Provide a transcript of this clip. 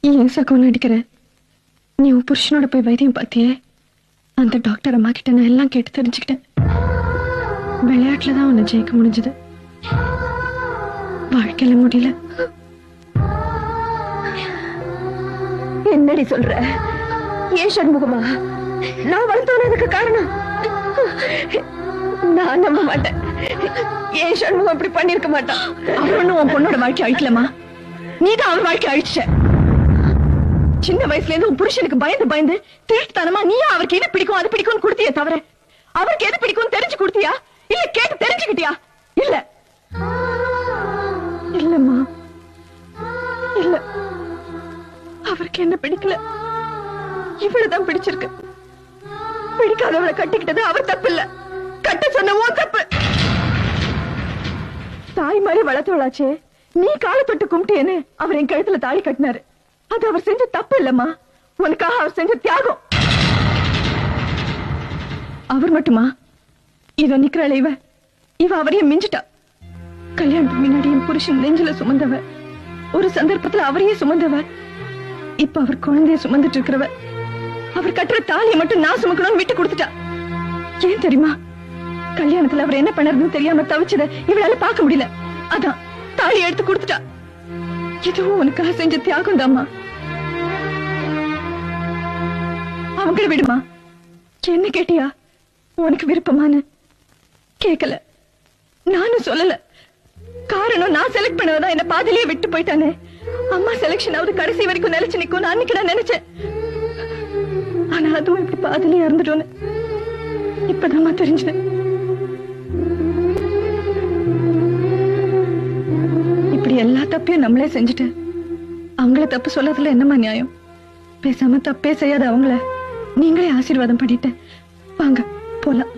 ஏன் சகோன்னு அடிக்கிற? நீ உன் புருஷனோட போய் வைத்தியம் பார்த்தியே, அந்த டாக்டர் அம்மா கிட்ட நான் எல்லாம் கேட்டு தெரிஞ்சுக்கிட்டேன். விளையாட்டுலதான் உன்னை ஜெயிக்க முடிஞ்சது, வாழ்க்கையில முடியல. என்னடி சொல்ற? ஏன் சண்முகமா நான் வளர்த்தோனதுக்கு காரணம்? நான் நம்ப மாட்டேன். ஏன் சண்முகம் இப்படி பண்ணிருக்க மாட்டான். அவன் உன் பொண்ணோட வாழ்க்கை அழிக்கலமா, நீதான் அவன் வாழ்க்கை அழிச்ச. சின்ன வயசுல இருந்து உன் புருஷனுக்கு பயந்து பயந்து திருட்டுத்தனமா நீயா அவருக்கு எது பிடிக்கும் அது பிடிக்கும்னு கொடுத்தியே தவிர அவருக்கு எது பிடிக்கும் தெரிஞ்சு கொடுத்தியா இல்ல கேட்டு தெரிஞ்சுக்கிட்டியா? இல்ல இல்லம்மா, இல்ல. அவருக்கு என்ன பிடிக்கல, இவ்வளவுதான் பிடிச்சிருக்கு. பிடிக்காதவளை கட்டிக்கிட்டது அவர் தப்பு இல்ல, கட்ட சொன்னவும் தப்பு. தாய் மாதிரி வளர்த்தவளாச்சே, நீ காலை தொட்டு கும்பிட்டேன்னு அவர் என் கழுத்துல தாலி கட்டினாரு. அது அவர் செஞ்ச தப்பு இல்லம்மா, உனக்காக அவர் செஞ்ச தியாகம். அவர் மட்டுமா? இவ நிக்கிறாள், இவ அவரையும் மிஞ்சிட்டா. கல்யாணத்துக்கு முன்னாடி என் புருஷன் நெஞ்சில சுமந்தவ, ஒரு சந்தர்ப்பத்துல அவரையே சுமந்தவ, இப்ப அவர் குழந்தைய சுமந்துட்டு இருக்கிறவ. அவர் கட்டுற தாலியை மட்டும் நான் சுமக்கணும்னு விட்டு கொடுத்துட்டா. ஏன் தெரியுமா? கல்யாணத்துல அவர் என்ன பண்ணறதுன்னு தெரியாம தவிச்சத இவளால பார்க்க முடியல, அதான் தாலி எடுத்து கொடுத்துட்டா. இதுவும் உனக்காக செஞ்ச தியாகம் தாமா. அவங்கள விடுமா. என்ன கேட்டியா? உனக்கு விருப்பமானு கேட்கல, நானும் சொல்லல. காரணம் நான் செலக்ட் பண்ணவதான் என்ன பாதிலேயே விட்டு போயிட்டானே. அம்மா செலக்ஷன் ஆவது கடைசி வரைக்கும் நிலைச்சு நிக்கும் அன்னைக்கு நான் நினைச்சேன். ஆனா அதுவும் இப்படி பாதிலேயே இருந்துட்டோன்னு இப்பதாம்மா தெரிஞ்சது. இப்படி எல்லா தப்பையும் நம்மளே செஞ்சுட்டு அவங்கள தப்பு சொல்லதுல என்னமா நியாயம்? பேசாம தப்பே செய்யாத அவங்கள நீங்களே ஆசீர்வாதம் பண்ணிட்டு வாங்க போலாம்.